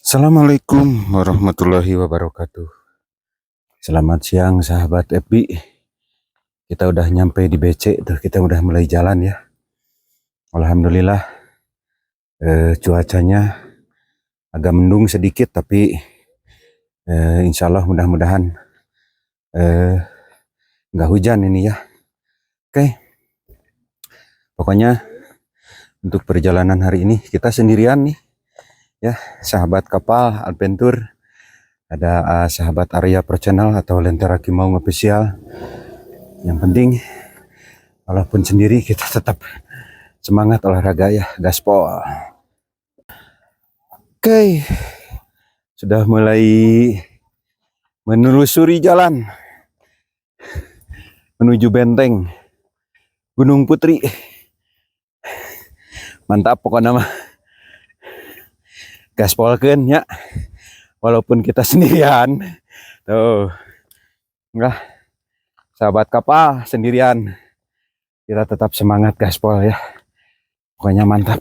Assalamualaikum warahmatullahi wabarakatuh. Selamat siang sahabat FB. Kita udah nyampe di BC tuh, kita udah mulai jalan ya. Alhamdulillah cuacanya agak mendung sedikit, tapi insya Allah mudah-mudahan nggak hujan ini ya. Oke. Pokoknya untuk perjalanan hari ini kita sendirian nih ya, sahabat kapal adventure. Ada sahabat Arya Pro Channel atau Lentera Kimau Official. Yang penting walaupun sendiri kita tetap semangat olahraga ya, gaspol. Oke, sudah mulai menelusuri jalan menuju benteng Gunung Putri. Mantap pokoknya mah, gaspolkeun ya, walaupun kita sendirian. Tuh, enggak, sahabat kapal sendirian, kita tetap semangat gaspol ya. Pokoknya mantap.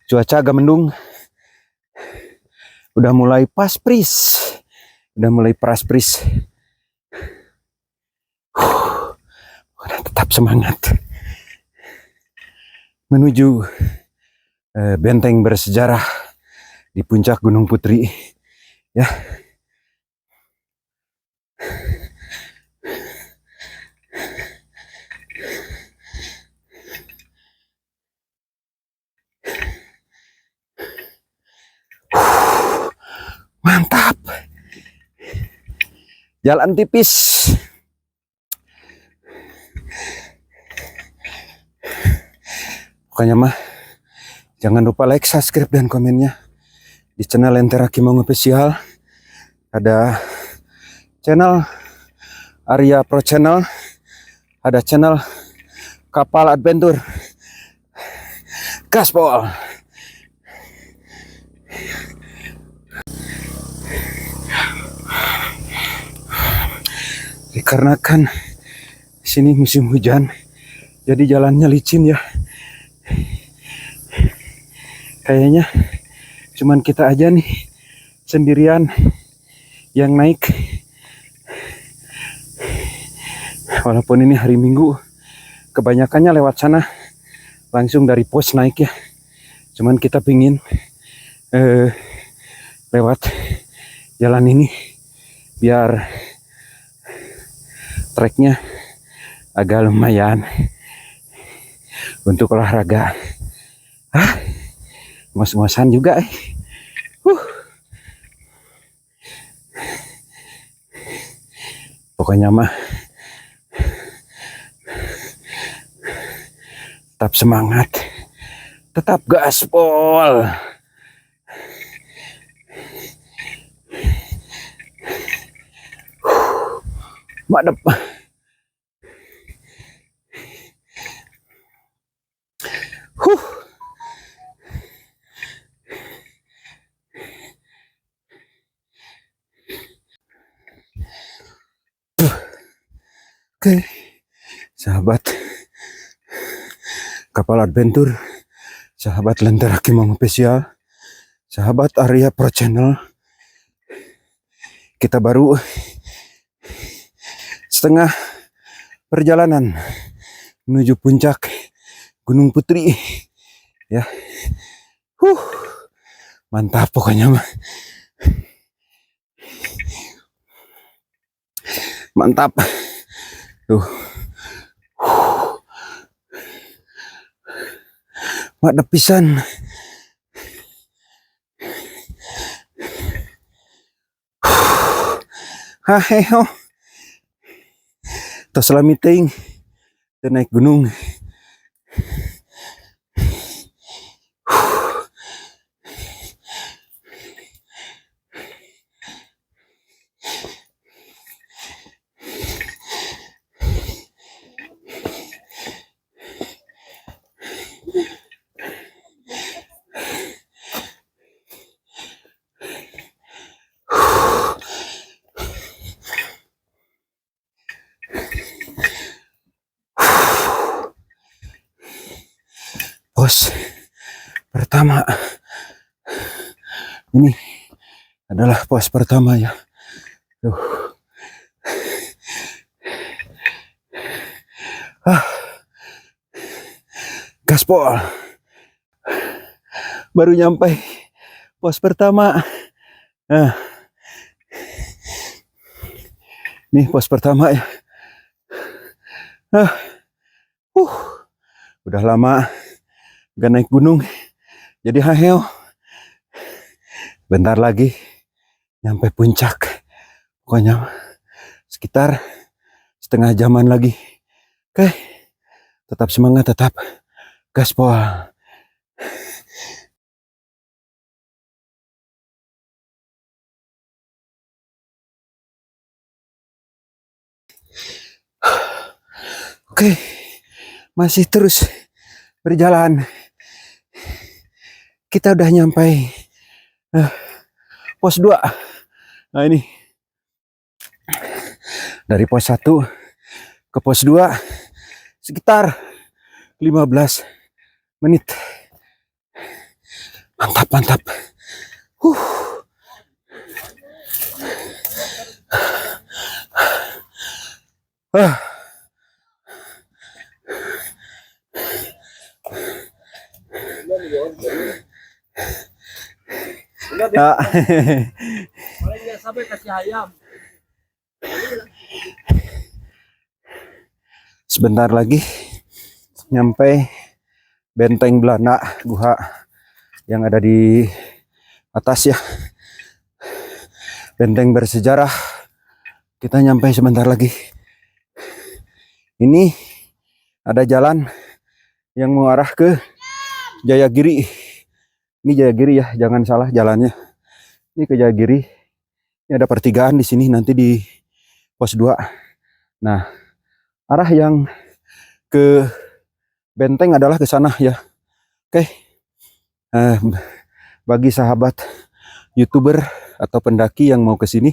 Cuaca agak mendung. Udah mulai paspris. Udah mulai praspris. Tetap semangat. Menuju benteng bersejarah di puncak Gunung Putri. Ya. Mantap. Jalan tipis. Pokoknya mah jangan lupa like, subscribe, dan komennya di channel Lentera Kimau Official. Ada channel Arya Pro Channel, ada channel Kapal Adventure. Gaspol. Dikarenakan sini musim hujan, jadi jalannya licin ya. Kayaknya cuman kita aja nih sendirian yang naik. Walaupun ini hari Minggu, kebanyakannya lewat sana langsung dari pos naik ya. Cuman kita pingin lewat jalan ini biar treknya agak lumayan untuk olahraga. Ngos-ngosan juga. Pokoknya mah tetap semangat, tetap gaspol. Madep. Oke, sahabat kapal adventure, sahabat Lentera Kimau Official, sahabat Arya Pro Channel, kita baru setengah perjalanan menuju puncak Gunung Putri ya. Mantap pokoknya mah. Mantap. Tuh. Madep pisan. Haheho. Tos lamiting naik gunung. Bos, pertama. Ini adalah pos pertama ya. Tuh. Gaspol. Baru nyampe pos pertama. Nah. Ini pos pertama ya. Udah lama gak naik gunung. Jadi haheo. Bentar lagi nyampe puncak. Pokoknya sekitar setengah jaman lagi. Oke. Tetap semangat, tetap gaspol. Oke. Masih terus berjalan. Kita udah nyampe pos 2. Nah ini dari pos 1 ke pos 2 sekitar 15 menit. Mantap, mantap. Sampai kasih ayam. Sebentar lagi nyampe benteng Belanda Guha yang ada di atas ya. Benteng bersejarah. Kita nyampe sebentar lagi. Ini ada jalan yang mengarah ke Jayagiri. Ini Jayagiri ya, jangan salah jalannya. Ini ke Jayagiri. Ini ada pertigaan di sini nanti di pos 2. Nah, arah yang ke benteng adalah ke sana ya. Oke. Bagi sahabat YouTuber atau pendaki yang mau ke sini,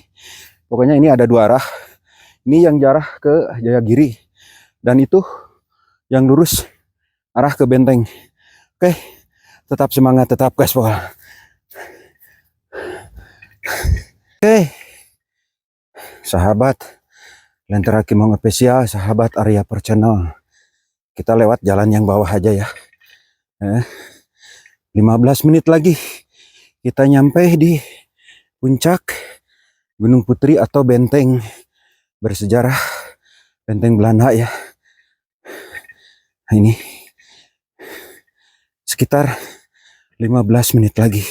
pokoknya ini ada 2 arah. Ini yang arah ke Jayagiri dan itu yang lurus arah ke benteng. Oke. Tetap semangat, tetap gaspol. Oke. Sahabat Lentera Kimong Spesial, sahabat Arya Per Channel. Kita lewat jalan yang bawah aja ya. 15 menit lagi kita nyampe di puncak Gunung Putri atau benteng bersejarah, benteng Belanda ya. Nah, ini sekitar 15 menit lagi.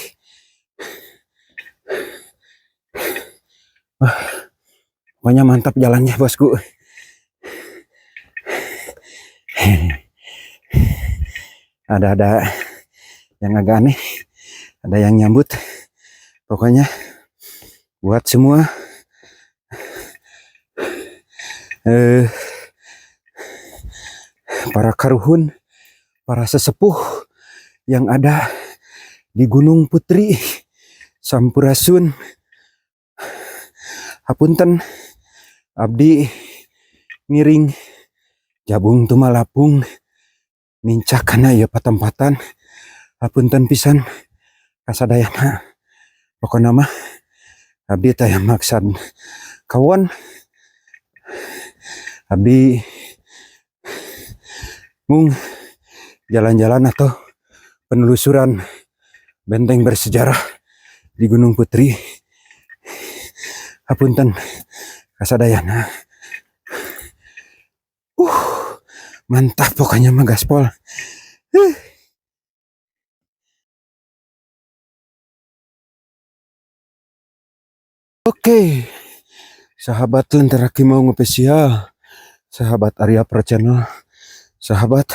Pokoknya mantap jalannya bosku. Ada yang agak aneh, ada yang nyambut. Pokoknya buat semua para karuhun, para sesepuh yang ada di Gunung Putri, Sampurasun, hapunten abdi ngiring jabung tumalapung nincakana ya patempatan, hapunten pisan kasadayana. Pokoknya mah abdi teh maksad kawan, abdi mung jalan-jalan atau penelusuran benteng bersejarah di Gunung Putri. Hapunten kasadayana. Mantap pokoknya mah gaspol. Oke. Sahabat Lentera Kimong Spesial, sahabat Arya Per Channel, sahabat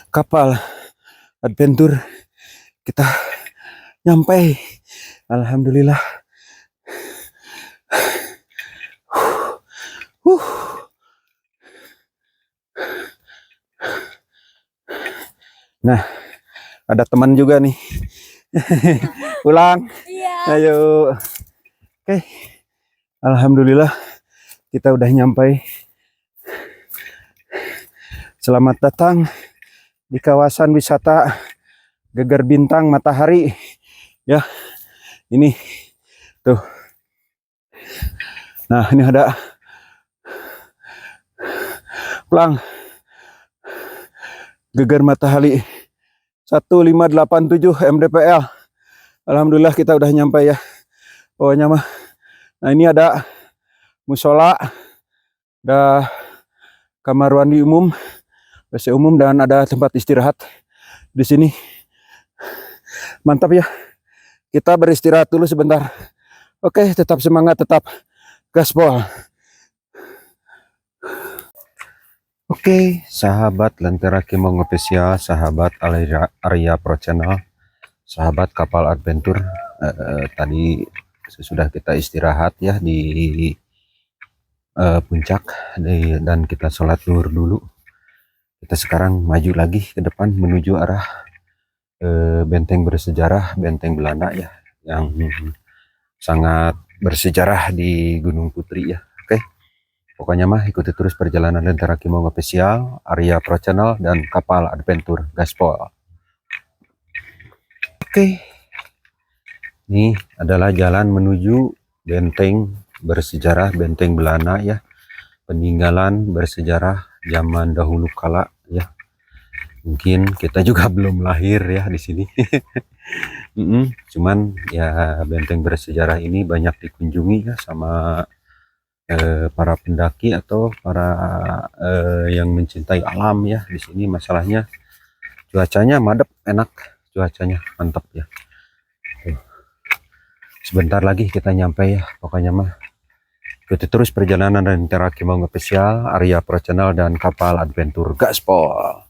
kapal adventure, kita nyampe. Alhamdulillah. Nah, ada teman juga nih. Pulang. Iya. Ayo. Oke. Alhamdulillah kita udah nyampe. Selamat datang di kawasan wisata Geger Bintang Matahari. Ya, ini tuh. Nah, ini ada pelang Geger Matahari 1587 mdpl. Alhamdulillah kita udah nyampe ya. Pokoknya mah. Nah, ini ada musola, ada kamar mandi umum, WC umum, dan ada tempat istirahat di sini. Mantap ya. Kita beristirahat dulu sebentar. Oke, tetap semangat, tetap gaspol. Oke, sahabat Lentera Kimong Official, sahabat Arya Pro Channel, sahabat kapal adventure. Tadi sesudah kita istirahat ya di puncak dan kita sholat zuhur dulu. Kita sekarang maju lagi ke depan menuju arah benteng bersejarah, benteng Belanda ya, yang sangat bersejarah di Gunung Putri ya. Oke, pokoknya mah ikuti terus perjalanan Lentera Kimong Official, Arya Pro Channel, dan kapal adventure gaspol. Oke, ini adalah jalan menuju benteng bersejarah, benteng Belanda ya, peninggalan bersejarah zaman dahulu kala ya. Mungkin kita juga belum lahir ya di sini. Cuman ya benteng bersejarah ini banyak dikunjungi ya sama para pendaki atau para yang mencintai alam ya di sini. Masalahnya cuacanya madep, enak, cuacanya mantap ya. Sebentar lagi kita nyampe ya, pokoknya mah ikuti terus perjalanan Lentera Kimong Official, Arya Pro Channel, dan kapal adventure gaspol.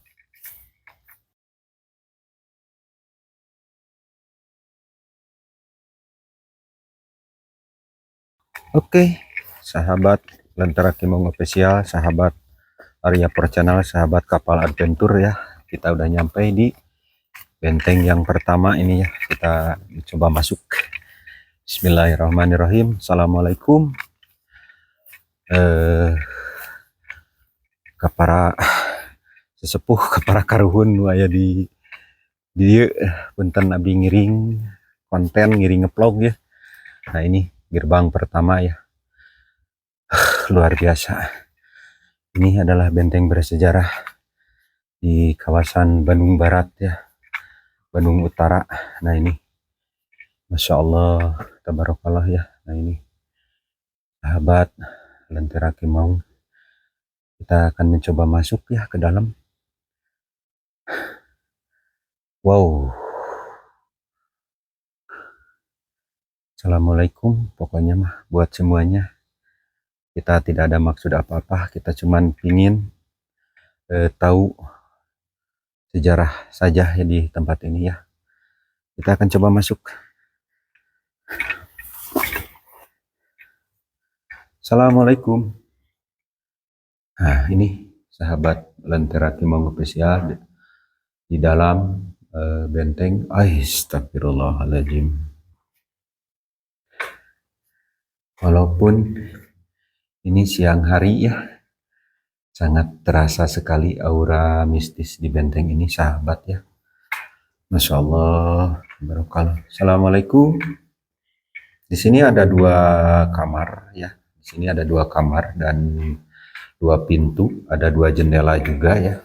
Oke, sahabat Lentera Kimong Official, sahabat Arya Pro Channel, sahabat kapal adventure ya, kita udah nyampe di benteng yang pertama ini ya. Kita coba masuk. Bismillahirrahmanirrahim. Assalamualaikum para sesepuh, para karuhun aya di dieu punten abi ngiring konten, ngiring ngeplog ya. Nah, ini gerbang pertama ya. Luar biasa. Ini adalah benteng bersejarah di kawasan Bandung Barat ya, Bandung Utara. Nah, ini Masya Allah, tabarakallah ya. Nah, ini sahabat Lentera Kimong, kita akan mencoba masuk ya ke dalam. Wow. Assalamualaikum, pokoknya mah buat semuanya. Kita tidak ada maksud apa-apa, kita cuman pingin tahu sejarah saja ya di tempat ini ya. Kita akan coba masuk. Assalamualaikum. Nah, ini sahabat Lentera Kimong Official di dalam benteng. Astagfirullahaladzim. Walaupun ini siang hari ya, sangat terasa sekali aura mistis di benteng ini sahabat ya. Masya Allah, barokallah. Assalamualaikum. Di sini ada dua kamar ya. Di sini ada dua kamar dan dua pintu, ada dua jendela juga ya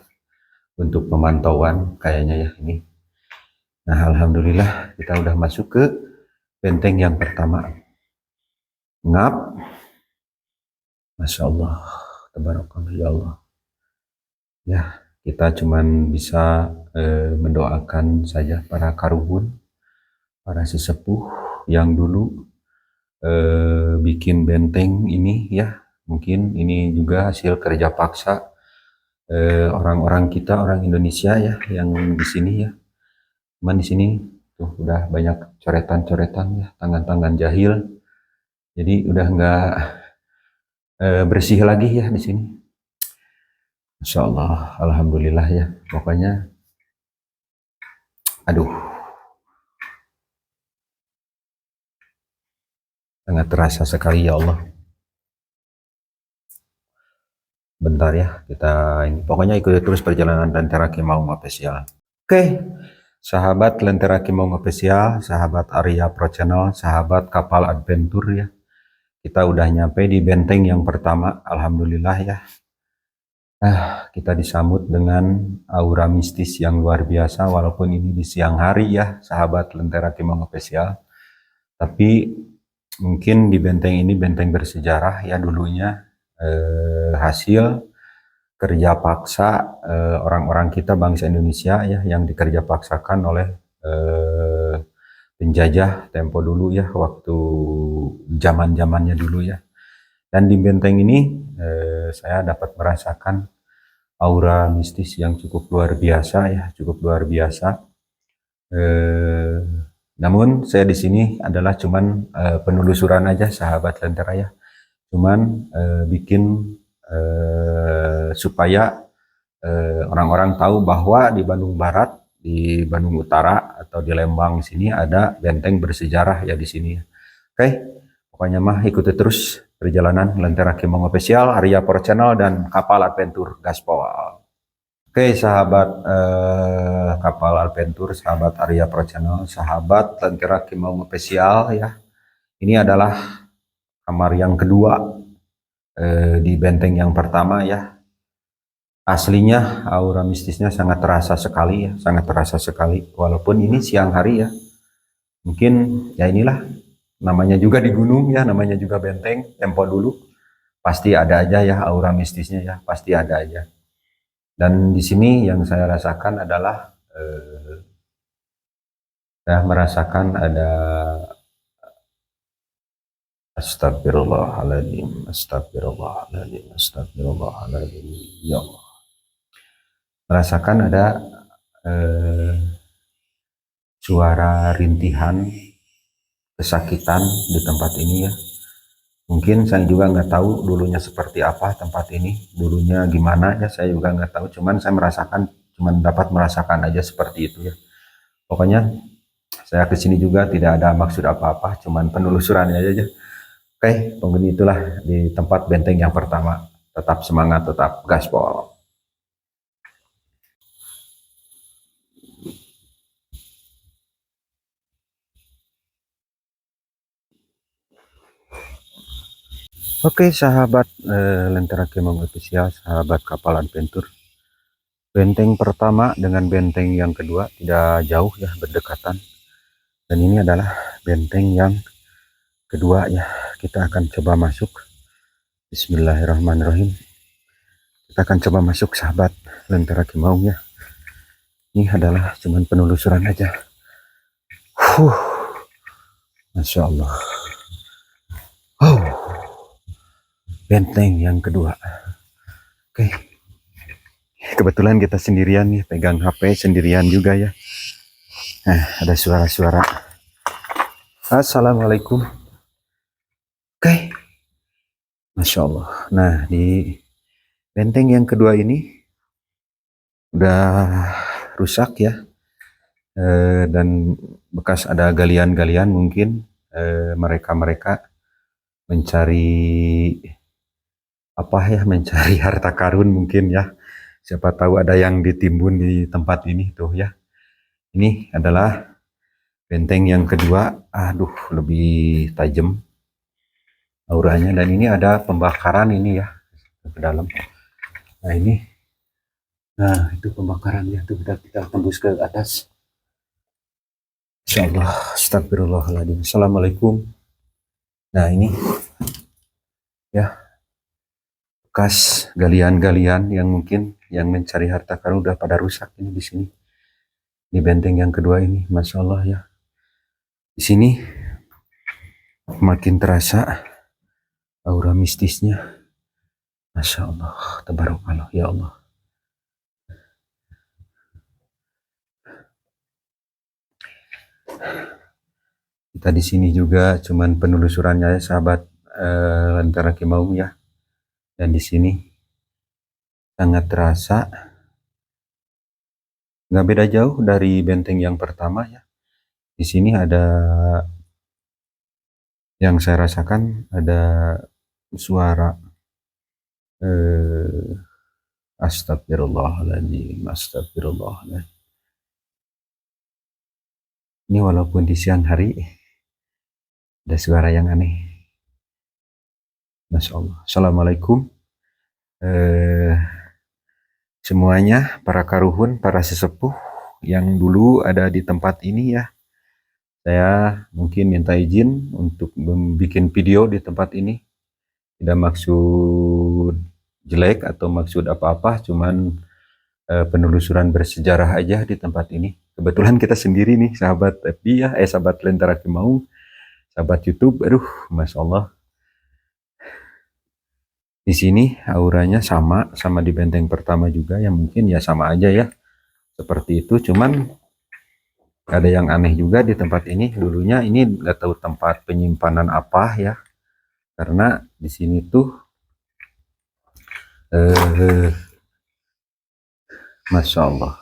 untuk pemantauan kayaknya ya ini. Nah, alhamdulillah kita udah masuk ke benteng yang pertama. Ngap. Masya Allah, tabarakallah ya Allah. Ya, kita cuman bisa mendoakan saja para karuhun, para sesepuh yang dulu bikin benteng ini ya. Mungkin ini juga hasil kerja paksa orang-orang kita, orang Indonesia ya, yang di sini ya. Cuman di sini tuh udah banyak coretan-coretan ya, tangan-tangan jahil. Jadi udah nggak bersih lagi ya di sini. Masya Allah, alhamdulillah ya. Pokoknya, aduh, sangat terasa sekali ya Allah. Bentar ya, kita ini. Pokoknya ikuti terus perjalanan Lentera Kimaung Official. Oke, sahabat Lentera Kimaung Official, sahabat Arya Pro Channel, sahabat kapal adventure ya. Kita udah nyampe di benteng yang pertama, alhamdulillah ya. Kita disambut dengan aura mistis yang luar biasa, walaupun ini di siang hari ya, sahabat Lentera Kimaung Official. Tapi mungkin di benteng ini benteng bersejarah ya dulunya, hasil kerja paksa orang-orang kita bangsa Indonesia ya, yang dikerja paksakan oleh penjajah tempo dulu ya, waktu zaman-zamannya dulu ya. Dan di benteng ini saya dapat merasakan aura mistis yang cukup luar biasa ya, cukup luar biasa. Namun saya di sini adalah cuman penelusuran aja sahabat Lentera ya, cuman bikin supaya orang-orang tahu bahwa di Bandung Barat, di Bandung Utara atau di Lembang sini ada benteng bersejarah ya di sini. Oke, pokoknya mah ikuti terus perjalanan Lentera Kimaung Official, Arya Pro Channel dan Kapal Adventure Gaspol. Oke, sahabat kapal adventure, sahabat Arya Pro Channel, sahabat Lentera Kimaung Official ya. Ini adalah kamar yang kedua di benteng yang pertama ya. Aslinya aura mistisnya sangat terasa sekali ya, sangat terasa sekali. Walaupun ini siang hari ya. Mungkin ya inilah, namanya juga di gunung ya, namanya juga benteng, tempo dulu. Pasti ada aja ya aura mistisnya ya, pasti ada aja. Dan di sini yang saya rasakan adalah saya merasakan ada astagfirullahaladzim, astagfirullahaladzim, astagfirullahaladzim, ya Allah. Merasakan ada suara rintihan kesakitan di tempat ini ya. Mungkin saya juga nggak tahu dulunya seperti apa tempat ini, dulunya gimana ya, saya juga nggak tahu. Cuman saya merasakan, cuman dapat merasakan aja seperti itu ya. Pokoknya saya kesini juga tidak ada maksud apa-apa, cuman penelusuran aja. Oke, penghuni itulah di tempat benteng yang pertama. Tetap semangat, tetap gaspol. Oke, sahabat Lentera Kimaung Official, sahabat kapal adventure. Benteng pertama dengan benteng yang kedua tidak jauh ya, berdekatan. Dan ini adalah benteng yang kedua ya. Kita akan coba masuk. Bismillahirrahmanirrahim. Kita akan coba masuk, sahabat Lentera Kimaung ya. Ini adalah cuman penelusuran aja. Masya Allah. Benteng yang kedua. Oke. Kebetulan kita sendirian nih, pegang HP sendirian juga ya. Nah, ada suara-suara. Assalamualaikum. Oke. Masya Allah. Nah, di benteng yang kedua ini udah rusak ya. Dan bekas ada galian-galian, mungkin mereka mencari apa ya, mencari harta karun mungkin ya. Siapa tahu ada yang ditimbun di tempat ini tuh ya. Ini adalah benteng yang kedua. Aduh, lebih tajam auranya. Dan ini ada pembakaran ini ya ke dalam. Nah ini, nah itu pembakarannya tuh, udah kita tembus ke atas. Insyaallah, astagfirullahaladzim. Assalamualaikum. Nah ini ya, bekas galian-galian yang mungkin yang mencari harta karun udah pada rusak ini di sini. Di benteng yang kedua ini, Masya Allah ya. Di sini makin terasa aura mistisnya. Masya Allah, tabarakallah ya Allah. Kita di sini juga cuman penelusurannya ya, sahabat Lentera Kimaung ya. Dan di sini sangat terasa, nggak beda jauh dari benteng yang pertama ya. Di sini ada, yang saya rasakan ada suara Eh, Astagfirullahaladzim, astagfirullahaladzim. Ini walaupun di siang hari, ada suara yang aneh. Masya Allah. Assalamualaikum. Eh, Semuanya, para karuhun, para sesepuh yang dulu ada di tempat ini ya. Saya mungkin minta izin untuk membuat video di tempat ini. Tidak maksud jelek atau maksud apa-apa, cuman penelusuran bersejarah aja di tempat ini. Kebetulan kita sendiri nih, sahabat FB ya, sahabat Lentera Kimaung, sahabat YouTube. Aduh, Masya Allah. Di sini auranya sama di benteng pertama juga, yang mungkin ya sama aja ya. Seperti itu, cuman ada yang aneh juga di tempat ini. Dulunya ini nggak tahu tempat penyimpanan apa ya, karena di sini tuh Masya Allah.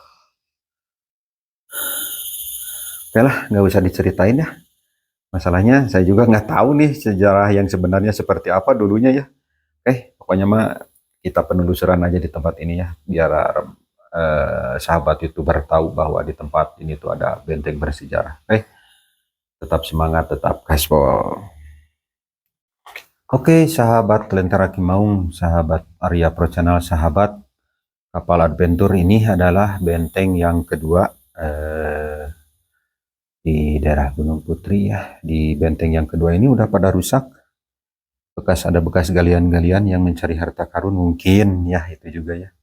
Oke lah, nggak usah diceritain ya. Masalahnya saya juga nggak tahu nih sejarah yang sebenarnya seperti apa dulunya ya. Pokoknya mah kita penelusuran aja di tempat ini ya, biar sahabat YouTuber tahu bahwa di tempat ini tuh ada benteng bersejarah. Tetap semangat, tetap gaspol. Oke, sahabat Lentera Kimaung, sahabat Arya Pro Channel, sahabat Kapal Adventure, ini adalah benteng yang kedua di daerah Gunung Putri ya. Di benteng yang kedua ini udah pada rusak. Ada bekas galian-galian yang mencari harta karun mungkin ya, itu juga ya.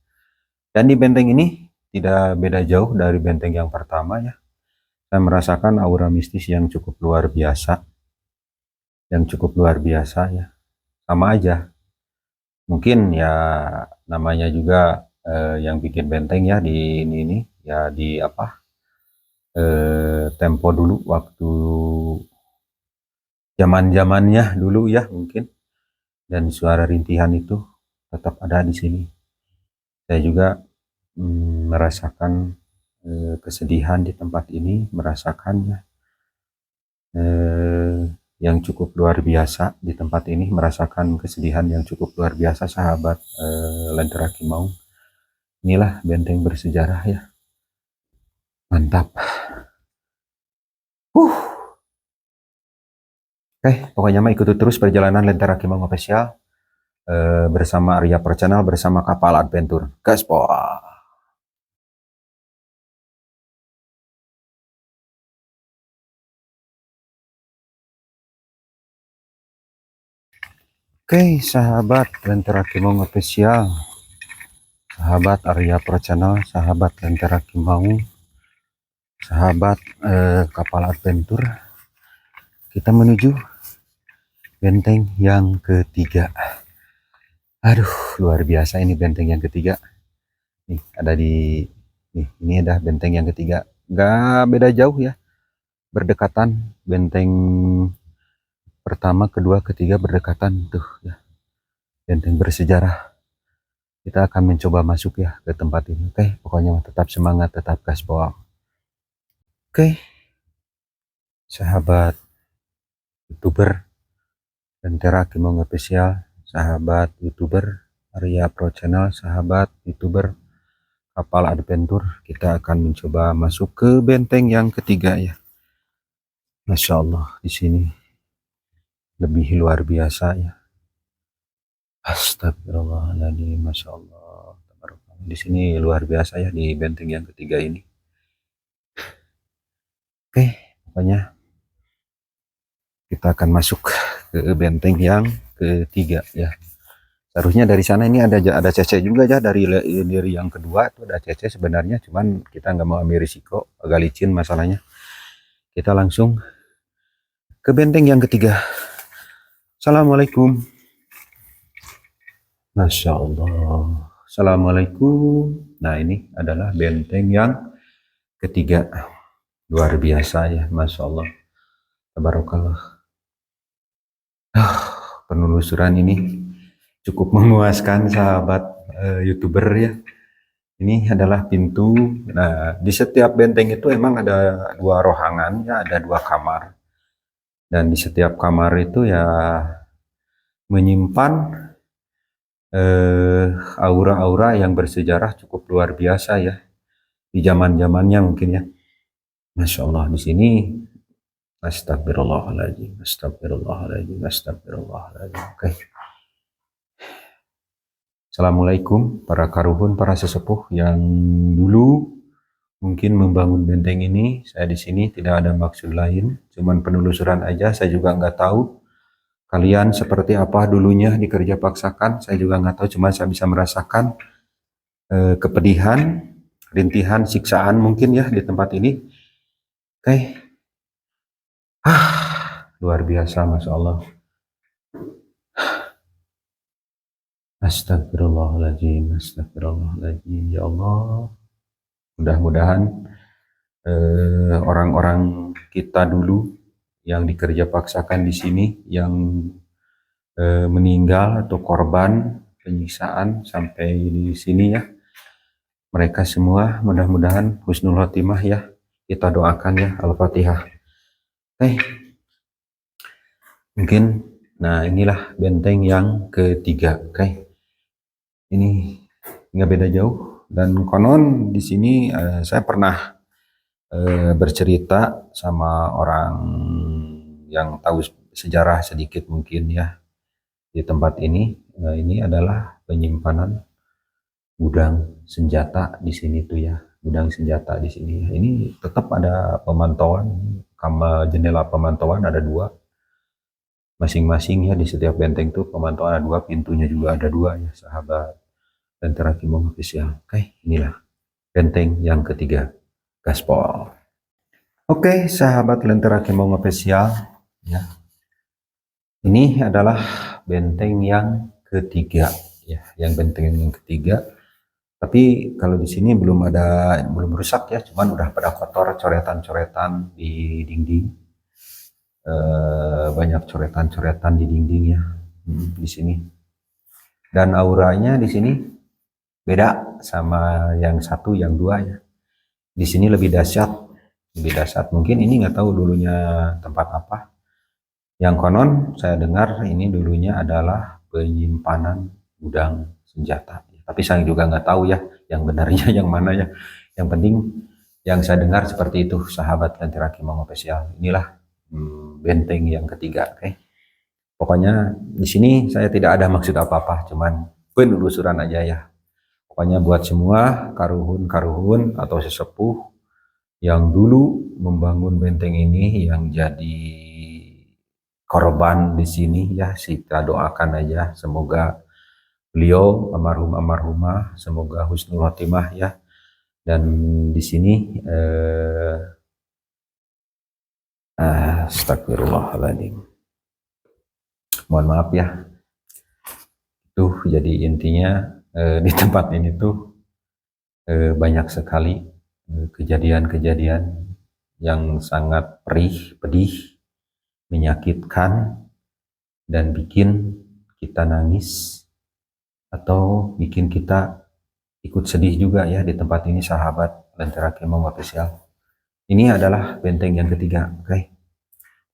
Dan di benteng ini tidak beda jauh dari benteng yang pertama ya. Saya merasakan aura mistis yang cukup luar biasa. Yang cukup luar biasa ya. Sama aja. Mungkin ya namanya juga yang bikin benteng ya di ini ya, di apa, tempo dulu, waktu zaman-zamannya dulu ya mungkin. Dan suara rintihan itu tetap ada di sini. Saya juga merasakan kesedihan di tempat ini, merasakannya yang cukup luar biasa di tempat ini, merasakan kesedihan yang cukup luar biasa, sahabat Lentera Kimaung. Inilah benteng bersejarah ya, mantap. Pokoknya mah ikuti terus perjalanan Lentera Kimaung Official bersama Arya Pro Channel, bersama Kapal Adventure. Gaspol. Sahabat Lentera Kimaung Official, sahabat Arya Pro Channel, sahabat Lentera Kimaung, sahabat Kapal Adventure, kita menuju benteng yang ketiga. Aduh, luar biasa ini benteng yang ketiga. Nih, ada ini ada benteng yang ketiga. Gak beda jauh ya, berdekatan. Benteng pertama, kedua, ketiga berdekatan tuh ya. Benteng bersejarah. Kita akan mencoba masuk ya ke tempat ini. Pokoknya tetap semangat, tetap gaspol. Sahabat YouTuber Lentera Kimaung Official, sahabat YouTuber Arya Pro Channel, sahabat YouTuber Kapal Adventure, kita akan mencoba masuk ke benteng yang ketiga ya. Masya Allah, di sini lebih luar biasa ya. Astagfirullahaladzim, Masya Allah. Di sini luar biasa ya, di benteng yang ketiga ini. Pokoknya kita akan masuk ke benteng yang ketiga ya. Seharusnya dari sana ini ada CC juga ya, dari yang kedua itu ada CC sebenarnya, cuman kita nggak mau ambil risiko, agak licin masalahnya. Kita langsung ke benteng yang ketiga. Assalamualaikum. Masya Allah. Assalamualaikum. Nah, ini adalah benteng yang ketiga. Luar biasa ya, Masya Allah. Tabarakallah. Penelusuran ini cukup memuaskan, sahabat YouTuber ya. Ini adalah pintu. Nah, di setiap benteng itu emang ada dua rohangan ya, ada dua kamar. Dan di setiap kamar itu ya menyimpan aura-aura yang bersejarah cukup luar biasa ya di zaman-zamannya mungkin ya. Masya Allah di sini. Astagfirullahaladzim, astagfirullahaladzim, astagfirullahaladzim. Oke. Assalamualaikum para karuhun, para sesepuh yang dulu mungkin membangun benteng ini. Saya di sini tidak ada maksud lain, cuman penelusuran aja. Saya juga nggak tahu kalian seperti apa dulunya dikerja paksakan. Saya juga nggak tahu, cuma saya bisa merasakan kepedihan, rintihan, siksaan mungkin ya di tempat ini. Oke. Luar biasa, Masya Allah. Astagfirullahaladzim, astagfirullahaladzim. Ya Allah, mudah-mudahan orang-orang kita dulu yang dikerja paksakan di sini, yang meninggal atau korban penyiksaan sampai di sini ya, mereka semua mudah-mudahan husnul khotimah ya. Kita doakan ya. Al-Fatihah. Mungkin, nah inilah benteng yang ketiga. Ini nggak beda jauh, dan konon di sini saya pernah bercerita sama orang yang tahu sejarah sedikit mungkin ya di tempat ini. Ini adalah penyimpanan gudang senjata di sini tuh ya, gudang senjata di sini. Ini tetap ada pemantauan, kamar jendela pemantauan ada dua masing-masing ya di setiap benteng tuh. Pemantauan ada dua, pintunya juga ada dua ya sahabat Lentera Kimong Official. Inilah benteng yang ketiga, gaspol. Sahabat Lentera Kimong Official ya, ini adalah benteng yang ketiga ya, yang benteng yang ketiga. Tapi kalau di sini belum rusak ya, cuman udah pada kotor, coretan-coretan di dinding. Banyak coretan-coretan di dinding ya di sini. Dan auranya di sini beda sama yang satu, yang dua ya. Di sini lebih dahsyat, Mungkin ini nggak tahu dulunya tempat apa. Yang konon saya dengar ini dulunya adalah penyimpanan gudang senjata. Tapi saya juga nggak tahu ya yang benarnya yang mana ya. Yang penting yang saya dengar seperti itu, sahabat Lentera Kimong Official. Inilah benteng yang ketiga. Pokoknya di sini saya tidak ada maksud apa-apa, cuman penelusuran aja ya. Pokoknya buat semua karuhun atau sesepuh yang dulu membangun benteng ini, yang jadi korban di sini ya, kita doakan aja semoga beliau almarhumah semoga husnul khotimah ya. Dan di sini astagfirullahaladzim, mohon maaf ya. Tuh jadi intinya di tempat ini tuh banyak sekali kejadian-kejadian yang sangat pedih, menyakitkan, dan bikin kita nangis atau bikin kita ikut sedih juga ya di tempat ini, sahabat Lentera Kimong Official. Ini adalah benteng yang ketiga.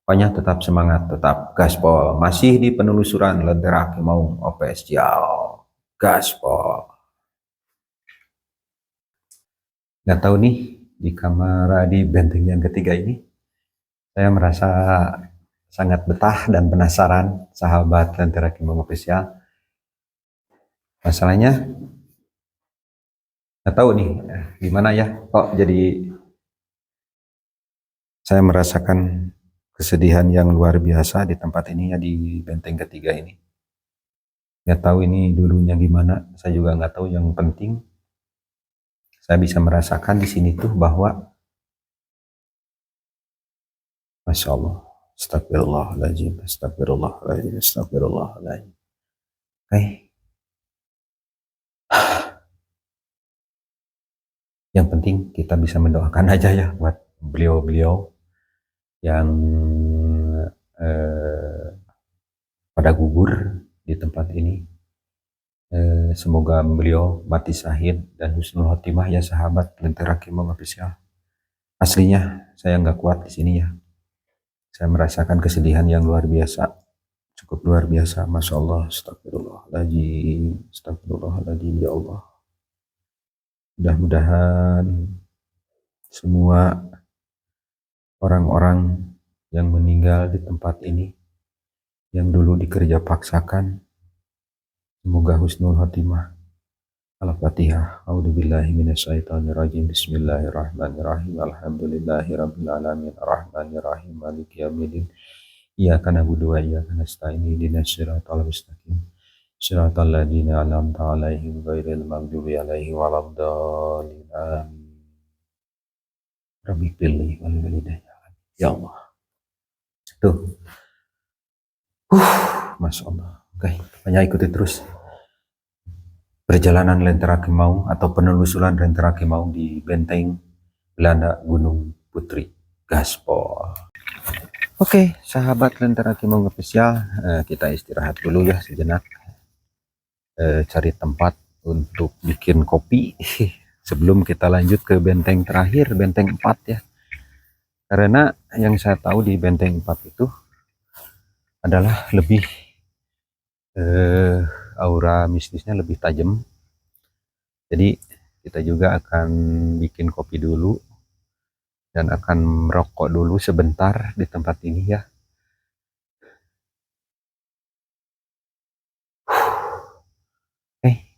Pokoknya tetap semangat, tetap gaspol. Masih di penelusuran Lentera Kimong Official. Gaspol. Nggak tahu nih, di benteng yang ketiga ini saya merasa sangat betah dan penasaran, sahabat Lentera Kimong Official. Masalahnya nggak tahu nih gimana ya, kok jadi saya merasakan kesedihan yang luar biasa di tempat ini ya, di benteng ketiga ini. Nggak tahu ini dulunya gimana, saya juga nggak tahu. Yang penting saya bisa merasakan di sini tuh bahwa Masya Allah, astagfirullahaladzim, astagfirullahaladzim, astagfirullahaladzim. Yang penting kita bisa mendoakan aja ya buat beliau-beliau yang pada gugur di tempat ini. Semoga beliau mati syahid dan husnul khotimah ya, sahabat Lentera Kimong Official. Aslinya saya nggak kuat di sini ya. Saya merasakan kesedihan yang luar biasa. cukup luar biasa, Masya Allah. Astagfirullahaladzim, astagfirullahaladzim, ya Allah. Mudah-mudahan semua orang-orang yang meninggal di tempat ini, yang dulu dikerja paksakan, semoga husnul khotimah. Al-Fatihah. A'udzubillahi minasyaitonirrajim. Bismillahirrahmanirrahim. Alhamdulillahirabbil alamin. Arrahmanirrahim. Maliki yaumiddin. Iyyaka na'budu wa iyyaka nasta'in. Ihdinas siratal mustaqim. Siratal ladzina an'amta 'alaihim ghairil maghdubi 'alaihim waladdallin. Amin. Rabbi pilih wal walidayya. Ya Allah. Tuh. Masya Allah. Oke, banyak ikuti terus perjalanan Lentera Kimau atau penelusuran Lentera Kimau di Benteng Belanda Gunung Putri Gaspol. Oke, sahabat Lentera Kimau spesial, kita istirahat dulu ya sejenak, cari tempat untuk bikin kopi sebelum kita lanjut ke benteng terakhir, benteng 4 ya. Karena yang saya tahu di benteng 4 itu adalah lebih aura mistisnya lebih tajam. Jadi kita juga akan bikin kopi dulu dan akan merokok dulu sebentar di tempat ini ya.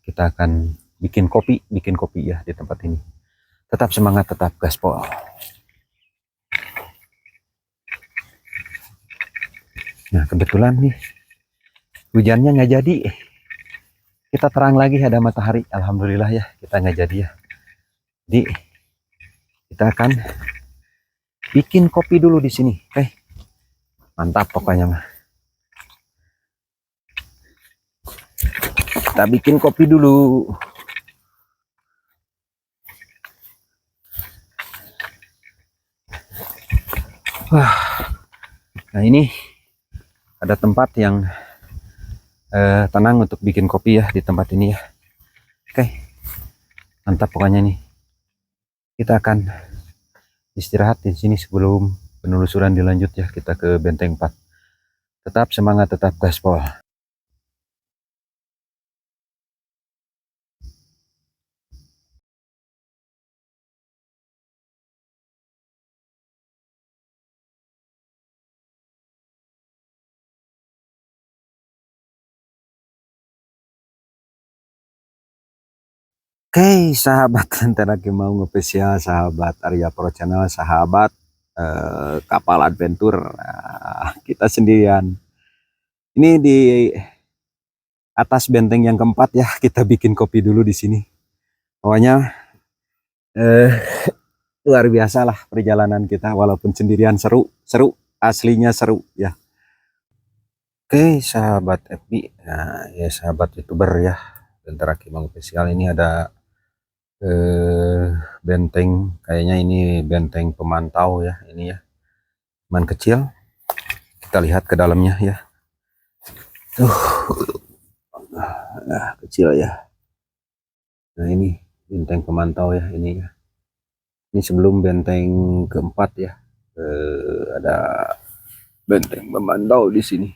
Kita akan bikin kopi ya di tempat ini. Tetap semangat, tetap gaspol. Nah, kebetulan nih hujannya nggak jadi. Kita terang lagi, ada matahari. Alhamdulillah ya, kita nggak jadi ya. Jadi kita akan bikin kopi dulu di sini. Mantap pokoknya mah. Kita bikin kopi dulu. Wah. Nah, ini ada tempat yang tenang untuk bikin kopi ya di tempat ini ya. Oke, mantap pokoknya nih. Kita akan istirahat di sini sebelum penelusuran dilanjut ya, kita ke benteng 4. Tetap semangat, tetap gaspol. Oke, sahabat Lentera Kimau spesial, sahabat Arya Pro Channel, sahabat kapal adventure, kita sendirian. Ini di atas benteng yang keempat ya, kita bikin kopi dulu di sini. Pokoknya luar biasa lah perjalanan kita, walaupun sendirian seru, aslinya seru ya. Oke, sahabat FB, nah ya sahabat YouTuber ya, Lentera Kimau spesial, ini ada benteng, kayaknya ini benteng pemantau ya, ini ya, teman kecil. Kita lihat ke dalamnya ya. Kecil ya. Nah, ini benteng pemantau ya, ini ya. Ini sebelum benteng keempat ya. Ada benteng pemantau di sini.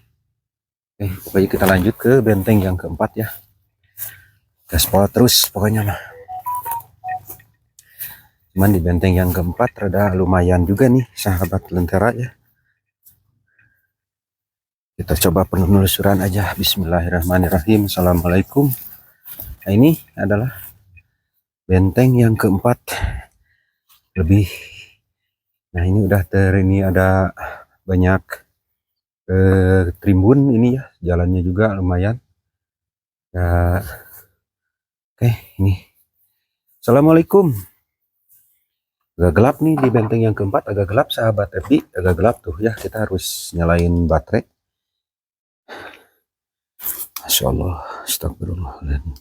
Pokoknya kita lanjut ke benteng yang keempat ya. Gaspol terus pokoknya mah. Cuman di benteng yang keempat rada lumayan juga nih sahabat Lentera ya. Kita coba penelusuran aja. Bismillahirrahmanirrahim. Assalamualaikum. Nah, ini adalah benteng yang keempat. Lebih. Nah, ini udah ini ada banyak trimbun ini ya. Jalannya juga lumayan. Ya. Oke, ini. Assalamualaikum. Agak gelap nih di benteng yang keempat, agak gelap sahabat Epi, agak gelap tuh ya, kita harus nyalain baterai. Masya Allah, astagfirullahaladzim.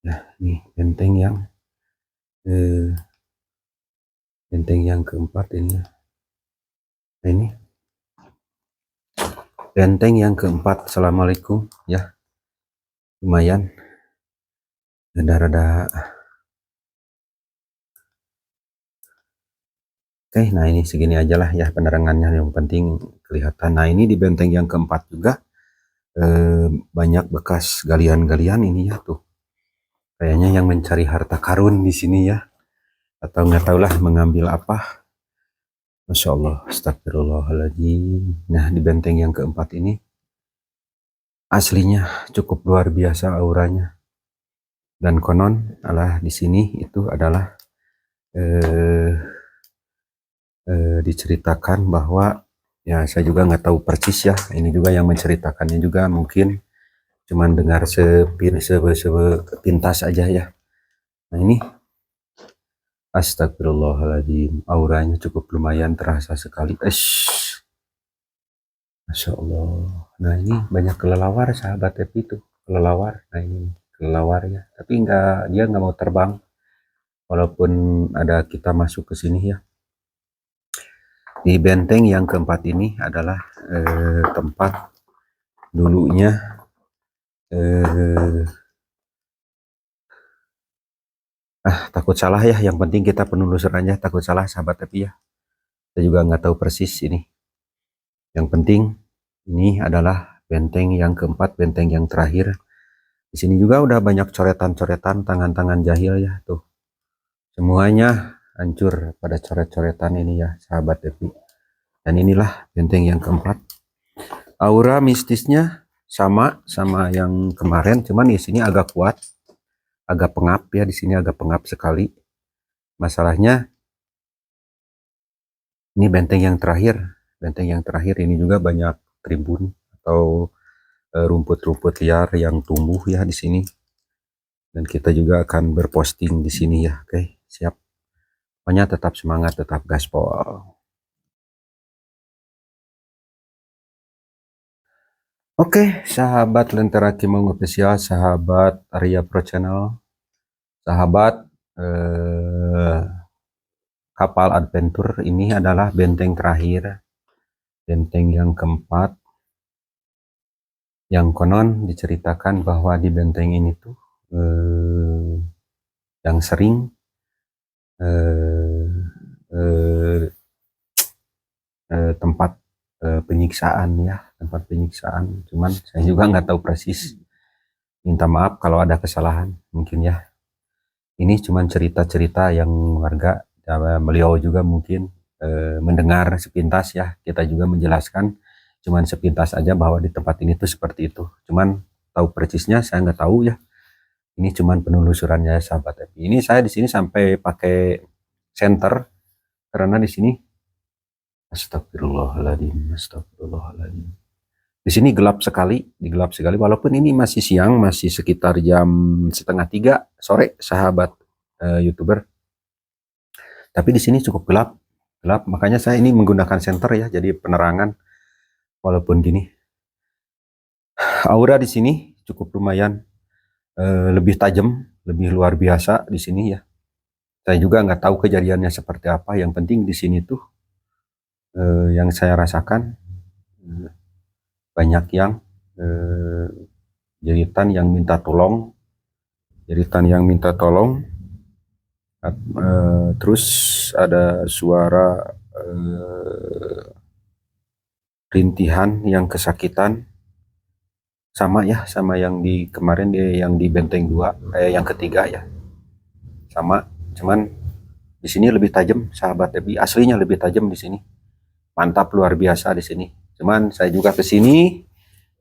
Nah, ini benteng yang keempat ini. Nah, ini benteng yang keempat. Assalamualaikum ya, lumayan, rada-rada. Oke, nah ini segini aja lah ya penerangannya, yang penting kelihatan. Nah ini di benteng yang keempat juga banyak bekas galian-galian ini ya tuh. Kayaknya yang mencari harta karun di sini ya, atau nggak tahulah mengambil apa. Masya Allah, astagfirullahaladzim. Nah di benteng yang keempat ini aslinya cukup luar biasa auranya. Dan konon adalah di sini itu adalah eh, diceritakan bahwa ya saya juga nggak tahu persis ya. Ini juga yang menceritakannya juga mungkin cuman dengar sepintas aja ya. Nah ini astagfirullahaladzim, auranya cukup lumayan terasa sekali. Masya Allah. Nah ini banyak kelelawar sahabat Epi itu, kelelawar. Nah ini kelelawarnya, tapi dia nggak mau terbang walaupun ada kita masuk ke sini ya. Di benteng yang keempat ini adalah tempat dulunya takut salah ya, yang penting kita penelusurannya, takut salah sahabat tapi ya saya juga nggak tahu persis ini. Yang penting ini adalah benteng yang keempat, benteng yang terakhir. Di sini juga udah banyak coretan-coretan tangan-tangan jahil ya tuh, semuanya hancur pada coret-coretan ini ya sahabat Devi. Dan inilah benteng yang keempat. Aura mistisnya sama yang kemarin, cuman di sini agak kuat, agak pengap ya, di sini agak pengap sekali. Masalahnya ini benteng yang terakhir. Benteng yang terakhir ini juga banyak tribun atau rumput-rumput liar yang tumbuh ya di sini. Dan kita juga akan berposting di sini ya. Oke, siap. Pokoknya tetap semangat, tetap gaspol. Oke, sahabat Lentera Kimong Official, sahabat Arya Pro Channel, sahabat kapal adventure, ini adalah benteng terakhir, benteng yang keempat, yang konon diceritakan bahwa di benteng ini tuh yang sering tempat penyiksaan ya, tempat penyiksaan. Cuman saya juga nggak tahu persis, minta maaf kalau ada kesalahan mungkin ya. Ini cuman cerita-cerita yang warga, beliau juga mungkin mendengar sepintas ya, kita juga menjelaskan cuman sepintas aja bahwa di tempat ini tuh seperti itu. Cuman tahu persisnya saya nggak tahu ya. Ini cuman penelusurannya sahabat. Ini saya di sini sampai pakai senter karena di sini astagfirullahaladzim, astagfirullahaladzim. Di sini gelap sekali, gelap sekali. Walaupun ini masih siang, masih sekitar jam 2:30 sore, sahabat YouTuber. Tapi di sini cukup gelap, gelap. Makanya saya ini menggunakan senter ya, jadi penerangan. Walaupun gini, aura di sini cukup lumayan lebih tajam, lebih luar biasa di sini ya. Saya juga nggak tahu kejadiannya seperti apa. Yang penting di sini tuh yang saya rasakan banyak yang jeritan yang minta tolong, terus ada suara rintihan yang kesakitan, sama ya, sama yang di kemarin yang di benteng 2, yang ketiga ya, sama. Cuman di sini lebih tajam sahabat, lebih aslinya lebih tajam di sini, mantap luar biasa di sini. Cuman saya juga ke sini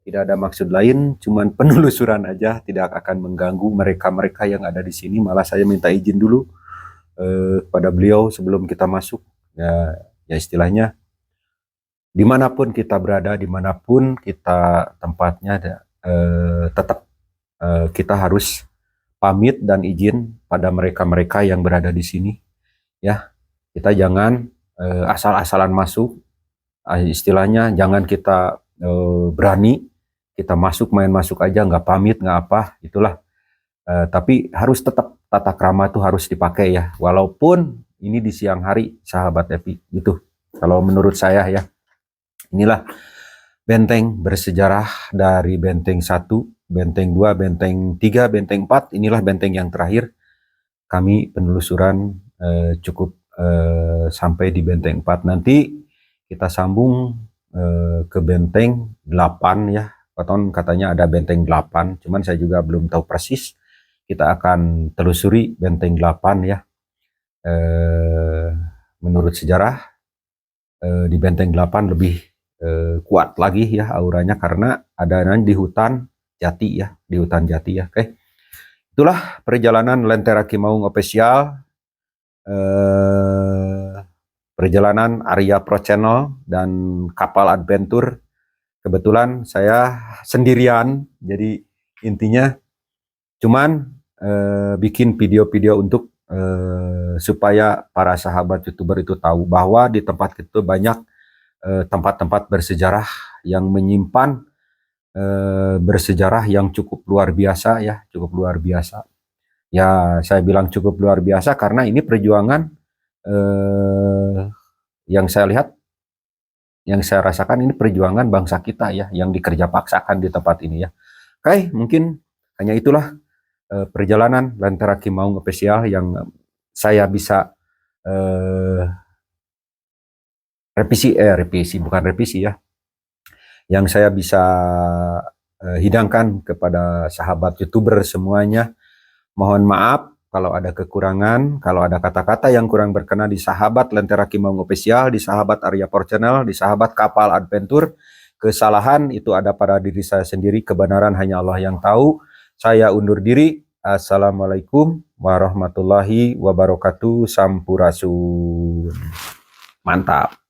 tidak ada maksud lain, cuman penelusuran aja, tidak akan mengganggu mereka yang ada di sini. Malah saya minta izin dulu pada beliau sebelum kita masuk. Ya istilahnya dimanapun kita berada, dimanapun kita tempatnya, tetap kita harus pamit dan izin pada mereka yang berada di sini. Ya, kita jangan asal-asalan masuk. Istilahnya jangan kita berani kita main masuk aja, nggak pamit, nggak apa, itulah. Tapi harus tetap tata krama itu harus dipakai ya, walaupun ini di siang hari sahabat Epi gitu. Kalau menurut saya ya, inilah benteng bersejarah dari benteng 1, benteng 2, benteng 3, benteng 4. Inilah benteng yang terakhir. Kami penelusuran cukup sampai di benteng 4. Nanti kita sambung ke benteng 8 ya. Konon katanya ada benteng 8, cuman saya juga belum tahu persis. Kita akan telusuri benteng 8 ya. Menurut sejarah di benteng 8 lebih kuat lagi ya auranya karena ada di hutan jati ya, di hutan jati ya. Oke. Itulah perjalanan Lentera Kimaung official, perjalanan Arya Pro Channel dan kapal adventure. Kebetulan saya sendirian, jadi intinya cuman bikin video-video untuk supaya para sahabat YouTuber itu tahu bahwa di tempat itu banyak tempat-tempat bersejarah yang menyimpan bersejarah yang cukup luar biasa ya, cukup luar biasa. Ya, saya bilang cukup luar biasa karena ini perjuangan yang saya lihat, yang saya rasakan ini perjuangan bangsa kita ya, yang dikerja paksakan di tempat ini ya. Oke, mungkin hanya itulah perjalanan Lentera Kimaung official yang saya bisa revisi bukan revisi ya, yang saya bisa hidangkan kepada sahabat YouTuber semuanya. Mohon maaf kalau ada kekurangan, kalau ada kata-kata yang kurang berkenan di sahabat Lentera Kimaung official, di sahabat Arya Por Channel, di sahabat Kapal Adventure. Kesalahan itu ada pada diri saya sendiri, kebenaran hanya Allah yang tahu. Saya undur diri. Assalamualaikum warahmatullahi wabarakatuh. Sampurasun. Mantap.